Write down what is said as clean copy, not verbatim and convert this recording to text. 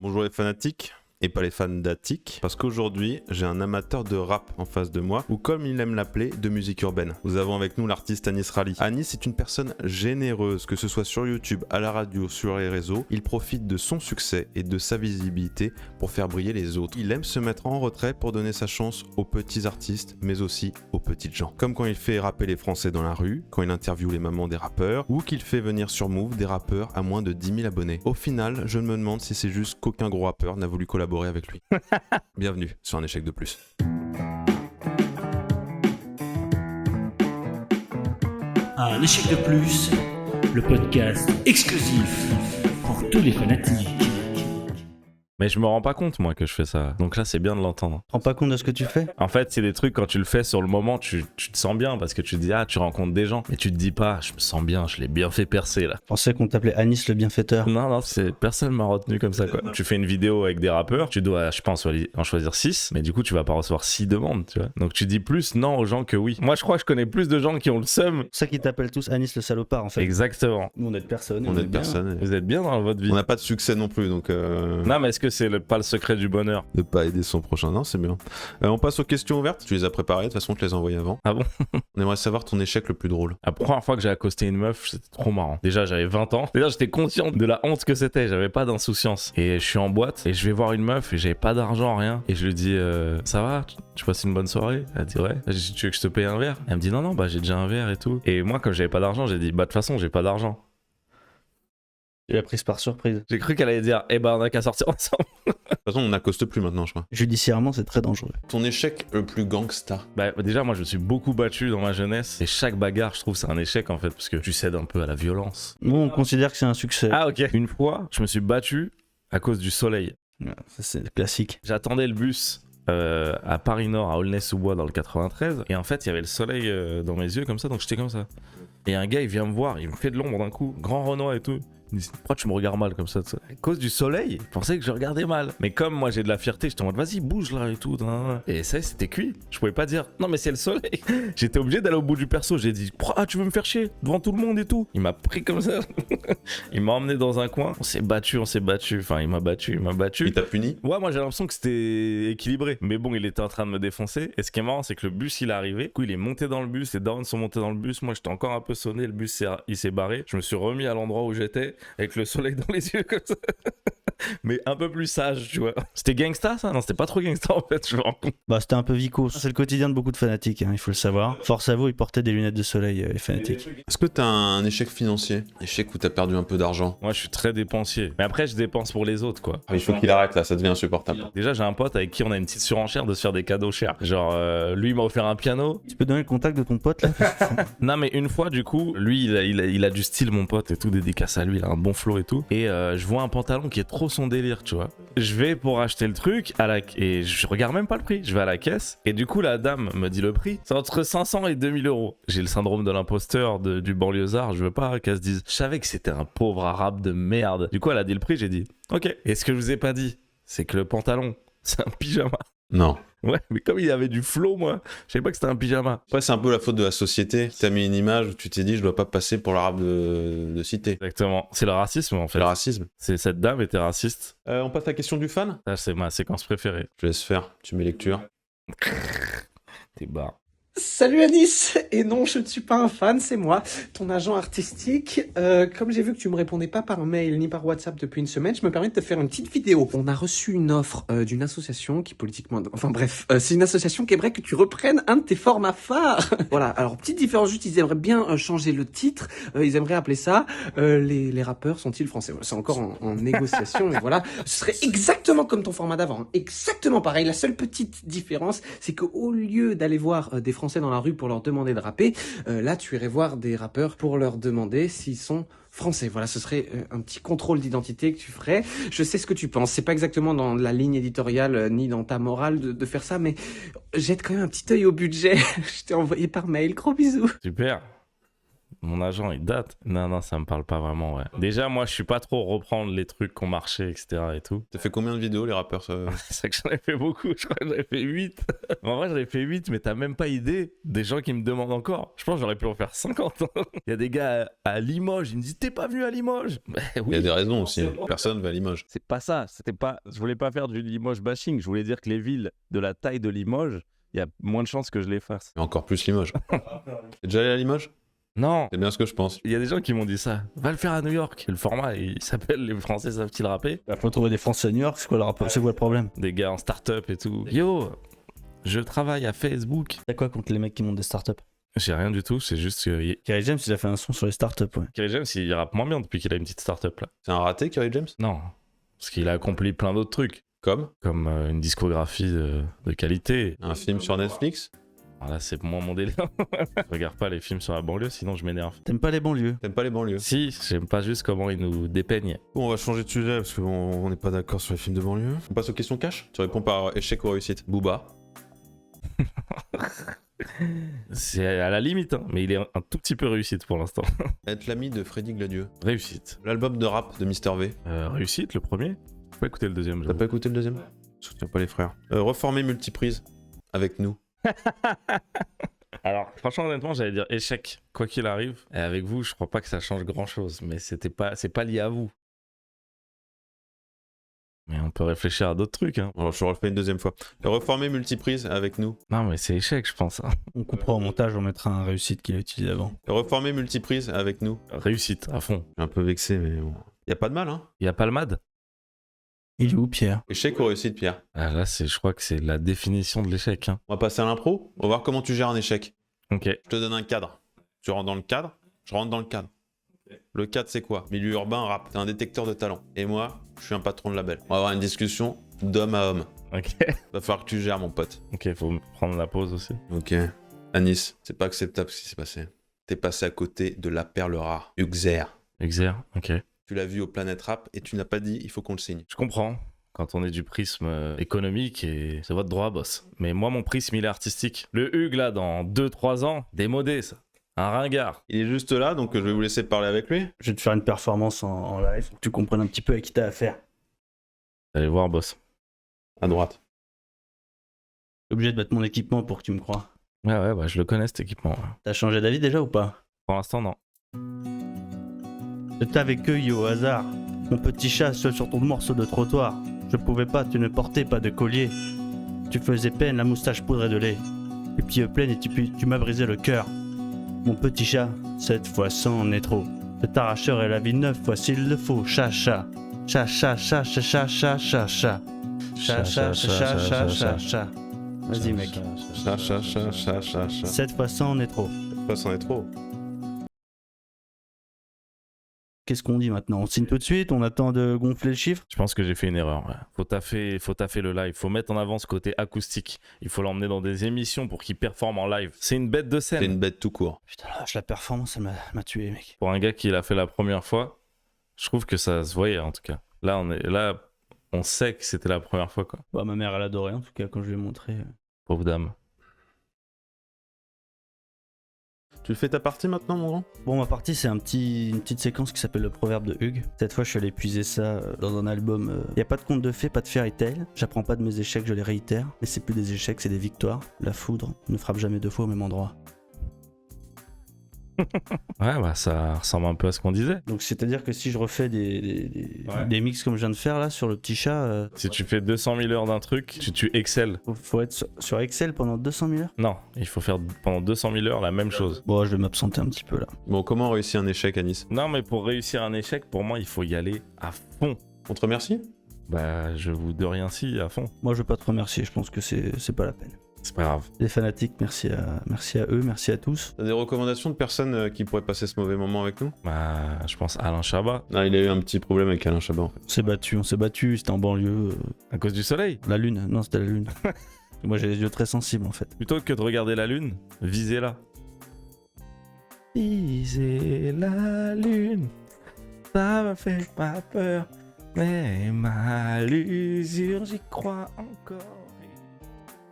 Bonjour les fanatiques, et pas les fans d'Attic, parce qu'aujourd'hui, j'ai un amateur de rap en face de moi, ou comme il aime l'appeler, de musique urbaine. Nous avons avec nous l'artiste Anis Rally. Anis est une personne généreuse, que ce soit sur YouTube, à la radio, sur les réseaux. Il profite de son succès et de sa visibilité pour faire briller les autres. Il aime se mettre en retrait pour donner sa chance aux petits artistes, mais aussi aux petites gens. Comme quand il fait rapper les Français dans la rue, quand il interviewe les mamans des rappeurs, ou qu'il fait venir sur Move des rappeurs à moins de 10 000 abonnés. Au final, je me demande si c'est juste qu'aucun gros rappeur n'a voulu collaborer avec lui. Bienvenue sur un échec de plus. Un échec de plus, le podcast exclusif pour tous les fanatiques. Mais je me rends pas compte, moi, que je fais ça. Donc là, c'est bien de l'entendre. Rends pas compte de ce que tu fais. En fait, c'est des trucs, quand tu le fais sur le moment, tu te sens bien parce que tu te dis, tu rencontres des gens. Mais tu te dis pas, je me sens bien, je l'ai bien fait percer, là. Je pensais qu'on t'appelait Anis le bienfaiteur. Non, personne m'a retenu comme ça, quoi. Tu fais une vidéo avec des rappeurs, tu dois, je pense, en choisir 6, mais du coup, tu vas pas recevoir 6 demandes, tu vois. Donc tu dis plus non aux gens que oui. Moi, je crois que je connais plus de gens qui ont le seum. C'est ça qu'ils t'appellent tous Anis le salopard, en fait. Exactement. Nous, on est de personne. On est de personne. Vous êtes bien dans votre vie. On n'a pas de succès non plus, donc... Non, mais est-ce que c'est pas le secret du bonheur de pas aider son prochain, non, c'est bien. On passe aux questions ouvertes. Tu les as préparées, de toute façon, je te les ai envoyées avant. Ah bon? On aimerait savoir ton échec le plus drôle. La première fois que j'ai accosté une meuf, c'était trop marrant. Déjà, j'avais 20 ans. Déjà, j'étais conscient de la honte que c'était. J'avais pas d'insouciance. Et je suis en boîte et je vais voir une meuf et j'avais pas d'argent, rien. Et je lui dis, ça va? Tu passes une bonne soirée? Elle dit, ouais. J'ai dit, tu veux que je te paye un verre? Elle me dit, non, bah j'ai déjà un verre et tout. Et moi, comme j'avais pas d'argent, j'ai dit, bah de toute façon, j'ai pas d'argent. Tu l'as prise par surprise. J'ai cru qu'elle allait dire, on a qu'à sortir ensemble. De toute façon, on n'accoste plus maintenant, je crois. Judiciairement, c'est très dangereux. Ton échec le plus gangsta. Bah déjà, moi, je me suis beaucoup battu dans ma jeunesse. Et chaque bagarre, je trouve, c'est un échec, en fait, parce que tu cèdes un peu à la violence. Nous, on considère que c'est un succès. Ah, ok. Une fois, je me suis battu à cause du soleil. Ouais, ça, c'est classique. J'attendais le bus à Paris-Nord, à Aulnay-sous-Bois, dans le 93. Et en fait, il y avait le soleil dans mes yeux, comme ça, donc j'étais comme ça. Et un gars, il vient me voir, il me fait de l'ombre d'un coup, grand Renoir et tout. Il me dit, pourquoi tu me regardes mal comme ça? À cause du soleil, il pensait que je regardais mal. Mais comme moi j'ai de la fierté, j'étais en mode vas-y, bouge là et tout. Et ça, c'était cuit. Je pouvais pas dire non, mais c'est le soleil. J'étais obligé d'aller au bout du perso. J'ai dit, tu veux me faire chier devant tout le monde et tout. Il m'a pris comme ça. Il m'a emmené dans un coin. On s'est battu. Enfin, il m'a battu. Il t'a puni? Ouais, moi j'ai l'impression que c'était équilibré. Mais bon, il était en train de me défoncer. Et ce qui est marrant, c'est que le bus il est arrivé. Du coup, il est monté dans le bus. Les darons sont montés dans le bus. Moi, j'étais encore un peu sonné. Le bus il s'est barré. Je me suis remis à l'endroit où j'étais avec le soleil dans les yeux comme ça. Mais un peu plus sage, tu vois. C'était gangsta ça? Non, c'était pas trop gangsta en fait, je me rends compte. Bah, c'était un peu vicose. C'est le quotidien de beaucoup de fanatiques, il faut le savoir. Force à vous, ils portaient des lunettes de soleil, les fanatiques. Est-ce que t'as un échec financier? Échec où t'as perdu un peu d'argent? Moi, je suis très dépensier. Mais après, je dépense pour les autres, quoi. Il faut qu'il arrête là, ça devient insupportable. Déjà, j'ai un pote avec qui on a une petite surenchère de se faire des cadeaux chers. Genre, lui, il m'a offert un piano. Tu peux donner le contact de ton pote là? Non, mais une fois, du coup, lui, il a du style, mon pote, et tout, dédicace à lui, il a un bon flow et tout. Et je vois un pantalon qui est trop son délire, tu vois. Je vais pour acheter le truc et je regarde même pas le prix. Je vais à la caisse et du coup, la dame me dit le prix. C'est entre 500 et 2000 euros. J'ai le syndrome de l'imposteur du banlieusard. Je veux pas qu'elle se dise. Je savais que c'était un pauvre arabe de merde. Du coup, elle a dit le prix. J'ai dit ok. Et ce que je vous ai pas dit, c'est que le pantalon, c'est un pyjama. Non. Ouais, mais comme il y avait du flow, moi, je savais pas que c'était un pyjama. Après, c'est un peu la faute de la société. T'as mis une image où tu t'es dit, je dois pas passer pour l'arabe de cité. Exactement. C'est le racisme, en fait. C'est le racisme. Cette dame était raciste. On passe à la question du fan? Ça, c'est ma séquence préférée. Je laisse faire. Tu mets lecture. T'es barre. Salut Anis! Et non, je ne suis pas un fan, c'est moi, ton agent artistique. Comme j'ai vu que tu me répondais pas par mail ni par WhatsApp depuis une semaine, je me permets de te faire une petite vidéo. On a reçu une offre d'une association qui politiquement... Enfin bref, c'est une association qui aimerait que tu reprennes un de tes formats phares. Voilà, alors petite différence juste, ils aimeraient bien changer le titre. Ils aimeraient appeler ça les rappeurs sont-ils français? Voilà, c'est encore en négociation, mais voilà. Ce serait exactement comme ton format d'avant, hein. Exactement pareil. La seule petite différence, c'est qu'au lieu d'aller voir des Français dans la rue pour leur demander de rapper, là tu irais voir des rappeurs pour leur demander s'ils sont français. Voilà, ce serait un petit contrôle d'identité que tu ferais. Je sais ce que tu penses, c'est pas exactement dans la ligne éditoriale ni dans ta morale de faire ça, mais jette quand même un petit œil au budget. Je t'ai envoyé par mail, gros bisous. Super. Mon agent, il date. Non, ça me parle pas vraiment, ouais. Déjà, moi, je suis pas trop reprendre les trucs qu'on marchait, etc. et tout. T'as fait combien de vidéos, les rappeurs C'est vrai que j'en ai fait beaucoup, je crois que j'en ai fait 8. En vrai, j'en ai fait 8, mais t'as même pas idée des gens qui me demandent encore. Je pense que j'aurais pu en faire 50. Il y a des gars à Limoges, ils me disent, t'es pas venu à Limoges? Il y a des raisons aussi. Personne va à Limoges. C'est pas ça, c'était pas. Je voulais pas faire du Limoges bashing, je voulais dire que les villes de la taille de Limoges, il y a moins de chances que je les fasse. Mais encore plus Limoges. T'es déjà allé à Limoges? Non, C'est bien ce que je pense. il y a des gens qui m'ont dit ça. Va le faire à New York. Le format, il s'appelle Les Français savent-ils rapper? Bah, faut trouver des Français à New York, c'est quoi le problème? Des gars en start-up et tout. Yo, je travaille à Facebook. T'as quoi contre les mecs qui montent des startups? J'ai rien du tout, c'est juste que Kerry James, il a fait un son sur les startups, ouais. Kerry James, il rappe moins bien depuis qu'il a une petite start-up là. C'est un raté, Kerry James? Non, parce qu'il a accompli plein d'autres trucs, Comme comme une discographie de qualité. un film sur Netflix? Alors là, c'est moins mon délire. Je regarde pas les films sur la banlieue, sinon je m'énerve. T'aimes pas les banlieues? T'aimes pas les banlieues? Si, j'aime pas juste comment ils nous dépeignent. Bon, on va changer de sujet parce qu'on n'est pas d'accord sur les films de banlieue. On passe aux questions cash. Tu réponds par échec ou réussite. Booba. C'est à la limite, hein, mais il est un tout petit peu réussite pour l'instant. Être l'ami de Freddy Gladieux. Réussite. L'album de rap de Mr V. Réussite, le premier. Faut pas écouter le deuxième. T'as j'avoue. pas écouté le deuxième? Je soutiens pas les frères. Reformer multiprise avec nous. Alors, franchement, honnêtement, j'allais dire échec, quoi qu'il arrive. Et avec vous, je crois pas que ça change grand-chose, mais c'est pas lié à vous. Mais on peut réfléchir à d'autres trucs, hein. Alors je refais une deuxième fois. Reformer multiprise avec nous. Non, mais c'est échec, je pense, hein. On coupera au montage, on mettra un réussite qu'il a utilisé avant. Reformer multiprise avec nous. Réussite, à fond. Je suis un peu vexé, mais bon. Y a pas de mal, hein. Il y a Palmade? Il est où, Pierre? Échec ou réussite, Pierre? Ah, là, je crois que c'est la définition de l'échec, hein. On va passer à l'impro. On va voir comment tu gères un échec. Ok. Je te donne un cadre. Tu rentres dans le cadre, je rentre dans le cadre. Le cadre, c'est quoi? Milieu urbain, rap. T'es un détecteur de talent. Et moi, je suis un patron de label. On va avoir une discussion d'homme à homme. Ok. Va falloir que tu gères, mon pote. Ok, faut prendre la pause aussi. Ok. Anis, c'est pas acceptable ce qui s'est passé. T'es passé à côté de la perle rare. Uxer. Exer, ok. Tu l'as vu au Planète Rap et tu n'as pas dit il faut qu'on le signe. Je comprends. Quand on est du prisme économique, et c'est votre droit, boss. Mais moi, mon prisme, il est artistique. Le Hugues, là, dans 2-3 ans, démodé, ça. Un ringard. Il est juste là, donc je vais vous laisser parler avec lui. Je vais te faire une performance en live, pour que tu comprennes un petit peu à qui t'as affaire. Allez voir, boss. À droite. T'es obligé de mettre mon équipement pour que tu me crois. Ouais, bah, je le connais, cet équipement. Ouais. T'as changé d'avis déjà ou pas? Pour l'instant, non. Je t'avais cueilli au hasard, mon petit chat seul sur ton morceau de trottoir. Je pouvais pas, tu ne portais pas de collier. Tu faisais peine, la moustache poudrée de lait. Les pieds pleins et tu m'as brisé le cœur. Mon petit chat, cette fois c'en est trop. Cet arracheur est la vie 9 fois s'il le faut. Chat, chat. Chat, chat, chat, chat, chat, chat, chat, chat. Chat, chat, chat, chat, chat, chat. Vas-y, mec. Chat. Cette fois c'en est trop. Ça, c'en est trop. Qu'est-ce qu'on dit maintenant? On signe tout de suite? On attend de gonfler le chiffre? Je pense que j'ai fait une erreur. Ouais. Faut taffer le live. Faut mettre en avant ce côté acoustique. Il faut l'emmener dans des émissions pour qu'il performe en live. C'est une bête de C'est scène. une bête tout court. Putain, la vache, la performance, elle m'a tué, mec. Pour un gars qui l'a fait la première fois, je trouve que ça se voyait en tout cas. Là, on sait que c'était la première fois, quoi. Bah, ma mère, elle adorait en tout cas quand je lui ai montré. Pauvre dame. Tu fais ta partie maintenant, mon grand? Bon, ma partie, c'est une petite séquence qui s'appelle le proverbe de Hugues. Cette fois, je suis allé puiser ça dans un album. Y a pas de conte de fées, pas de fairy tale. J'apprends pas de mes échecs, je les réitère. Mais c'est plus des échecs, c'est des victoires. La foudre ne frappe jamais deux fois au même endroit. Ouais, bah ça ressemble un peu à ce qu'on disait. Donc, c'est-à-dire que si je refais des mix comme je viens de faire là sur le petit chat, Si tu fais 200 000 heures d'un truc, tu excelles. faut être sur Excel pendant 200 000 heures. Non, il faut faire pendant 200 000 heures la même chose. Bon, je vais m'absenter un petit peu là. Bon, comment réussir un échec à Nice? Non, mais pour réussir un échec, pour moi, il faut y aller à fond. On te remercie? Bah, je vous de rien si, à fond. Moi, je veux pas te remercier, je pense que c'est pas la peine. C'est pas grave. Les fanatiques, merci à eux, merci à tous. T'as des recommandations de personnes qui pourraient passer ce mauvais moment avec nous? Bah, je pense à Alain Chabat. Ah, il a eu un petit problème avec Alain Chabat en fait. On s'est battu, c'était en banlieue. À cause du soleil. La lune, non, c'était la lune. Moi, j'ai les yeux très sensibles en fait. Plutôt que de regarder la lune, visez-la. Visez la lune, ça me fait pas peur, mais ma l'usure, j'y crois encore.